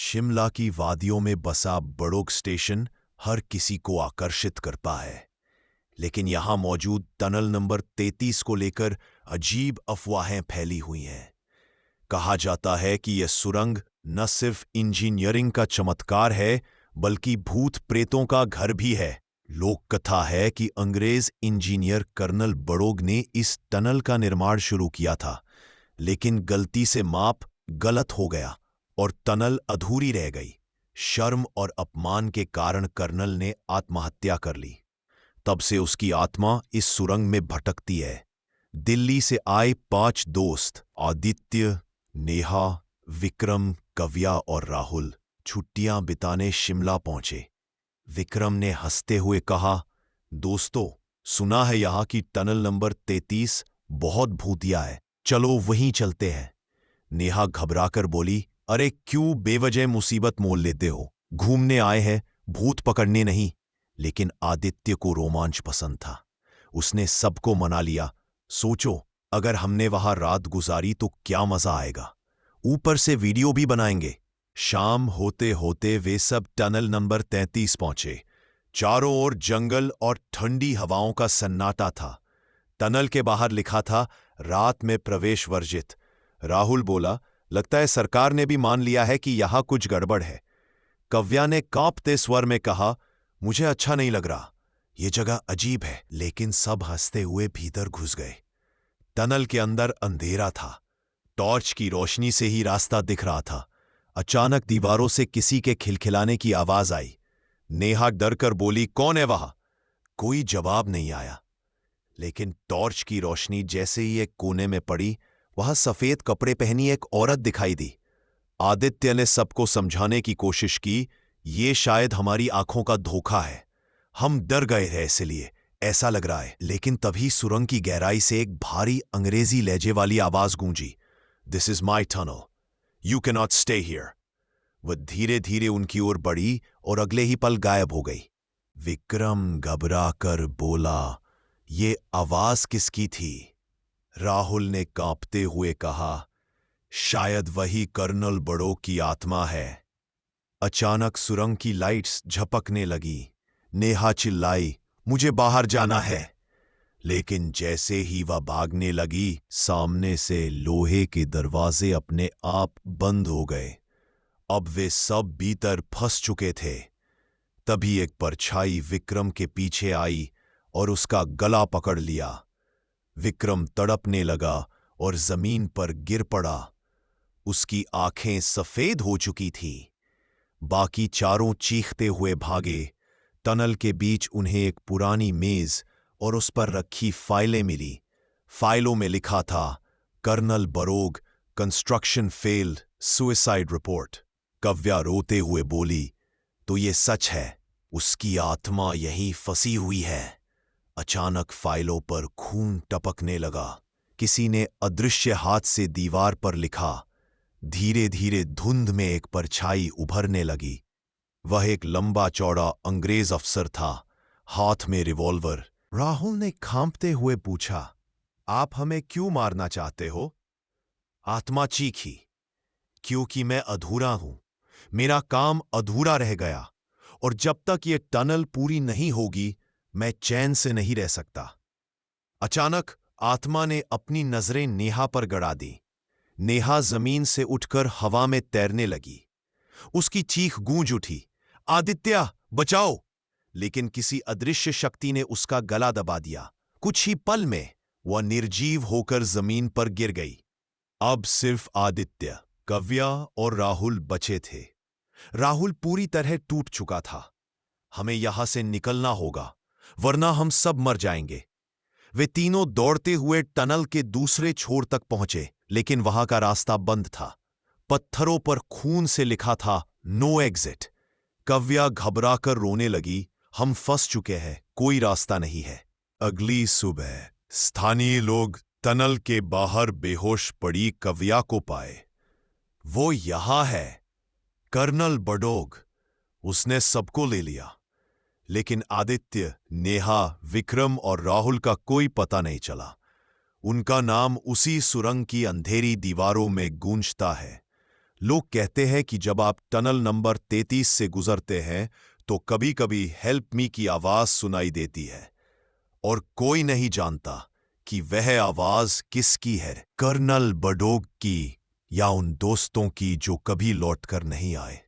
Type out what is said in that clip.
शिमला की वादियों में बसा बड़ोग स्टेशन हर किसी को आकर्षित करता है, लेकिन यहां मौजूद टनल नंबर 33 को लेकर अजीब अफवाहें फैली हुई हैं। कहा जाता है कि यह सुरंग न सिर्फ इंजीनियरिंग का चमत्कार है, बल्कि भूत प्रेतों का घर भी है। लोक कथा है कि अंग्रेज इंजीनियर कर्नल बड़ोग ने इस टनल का निर्माण शुरू किया था, लेकिन गलती से माप गलत हो गया और टनल अधूरी रह गई। शर्म और अपमान के कारण कर्नल ने आत्महत्या कर ली। तब से उसकी आत्मा इस सुरंग में भटकती है। दिल्ली से आए 5 दोस्त आदित्य, नेहा, विक्रम, कव्या और राहुल छुट्टियां बिताने शिमला पहुंचे। विक्रम ने हंसते हुए कहा, दोस्तों, सुना है यहां की टनल नंबर 33 बहुत भूतिया है, चलो वहीं चलते हैं। नेहा घबराकर बोली, अरे क्यों बेवजह मुसीबत मोल लेते हो? घूमने आए हैं, भूत पकड़ने नहीं। लेकिन आदित्य को रोमांच पसंद था। उसने सबको मना लिया। सोचो, अगर हमने वहां रात गुजारी तो क्या मजा आएगा। ऊपर से वीडियो भी बनाएंगे। शाम होते होते वे सब टनल नंबर 33 पहुंचे। चारों ओर जंगल और ठंडी हवाओं का सन्नाटा था। टनल के बाहर लिखा था, रात में प्रवेश वर्जित। राहुल बोला, लगता है सरकार ने भी मान लिया है कि यहां कुछ गड़बड़ है। कव्या ने कांपते स्वर में कहा, मुझे अच्छा नहीं लग रहा, यह जगह अजीब है। लेकिन सब हंसते हुए भीतर घुस गए। टनल के अंदर अंधेरा था। टॉर्च की रोशनी से ही रास्ता दिख रहा था। अचानक दीवारों से किसी के खिलखिलाने की आवाज आई। नेहा डरकर बोली, कौन है वहां? कोई जवाब नहीं आया। लेकिन टॉर्च की रोशनी जैसे ही एक कोने में पड़ी, वहां सफेद कपड़े पहनी एक औरत दिखाई दी। आदित्य ने सबको समझाने की कोशिश की, ये शायद हमारी आंखों का धोखा है, हम डर गए हैं इसलिए ऐसा लग रहा है। लेकिन तभी सुरंग की गहराई से एक भारी अंग्रेजी लहजे वाली आवाज गूंजी, this is my tunnel, you can not stay here. वह धीरे धीरे उनकी ओर बढ़ी और अगले ही पल गायब हो गई। विक्रम घबरा कर बोला, ये आवाज किसकी थी? राहुल ने कांपते हुए कहा, शायद वही कर्नल बड़ोग की आत्मा है। अचानक सुरंग की लाइट्स झपकने लगी। नेहा चिल्लाई, मुझे बाहर जाना है। लेकिन जैसे ही वह भागने लगी, सामने से लोहे के दरवाजे अपने आप बंद हो गए। अब वे सब भीतर फंस चुके थे। तभी एक परछाई विक्रम के पीछे आई और उसका गला पकड़ लिया। विक्रम तड़पने लगा और जमीन पर गिर पड़ा। उसकी आंखें सफेद हो चुकी थीं। बाकी चारों चीखते हुए भागे। टनल के बीच उन्हें एक पुरानी मेज और उस पर रखी फाइलें मिली। फाइलों में लिखा था, colonel Barog, construction failed, suicide report. Kavya रोते हुए बोली, तो ये सच है, उसकी आत्मा यहीं फंसी हुई है। अचानक फाइलों पर खून टपकने लगा। किसी ने अदृश्य हाथ से दीवार पर लिखा। धीरे धीरे धुंध में एक परछाई उभरने लगी। वह एक लंबा चौड़ा अंग्रेज अफसर था, हाथ में रिवॉल्वर। राहुल ने कांपते हुए पूछा, आप हमें क्यों मारना चाहते हो? आत्मा चीखी, क्योंकि मैं अधूरा हूं, मेरा काम अधूरा रह गया, और जब तक ये टनल पूरी नहीं होगी, मैं चैन से नहीं रह सकता। अचानक आत्मा ने अपनी नजरें नेहा पर गड़ा दी। नेहा जमीन से उठकर हवा में तैरने लगी। उसकी चीख गूंज उठी, आदित्य बचाओ! लेकिन किसी अदृश्य शक्ति ने उसका गला दबा दिया। कुछ ही पल में वह निर्जीव होकर जमीन पर गिर गई। अब सिर्फ आदित्य, कव्या और राहुल बचे थे। राहुल पूरी तरह टूट चुका था। हमें यहां से निकलना होगा, वरना हम सब मर जाएंगे। वे तीनों दौड़ते हुए टनल के दूसरे छोर तक पहुंचे, लेकिन वहां का रास्ता बंद था। पत्थरों पर खून से लिखा था, नो एग्जिट। कव्या घबराकर रोने लगी, हम फंस चुके हैं, कोई रास्ता नहीं है। अगली सुबह स्थानीय लोग टनल के बाहर बेहोश पड़ी कव्या को पाए। वो यहां है, कर्नल बड़ोग, उसने सबको ले लिया। लेकिन आदित्य, नेहा, विक्रम और राहुल का कोई पता नहीं चला। उनका नाम उसी सुरंग की अंधेरी दीवारों में गूंजता है। लोग कहते हैं कि जब आप टनल नंबर 33 से गुजरते हैं तो कभी कभी हेल्प मी की आवाज सुनाई देती है, और कोई नहीं जानता कि वह आवाज किसकी है, कर्नल बडोग की या उन दोस्तों की जो कभी लौटकर नहीं आए।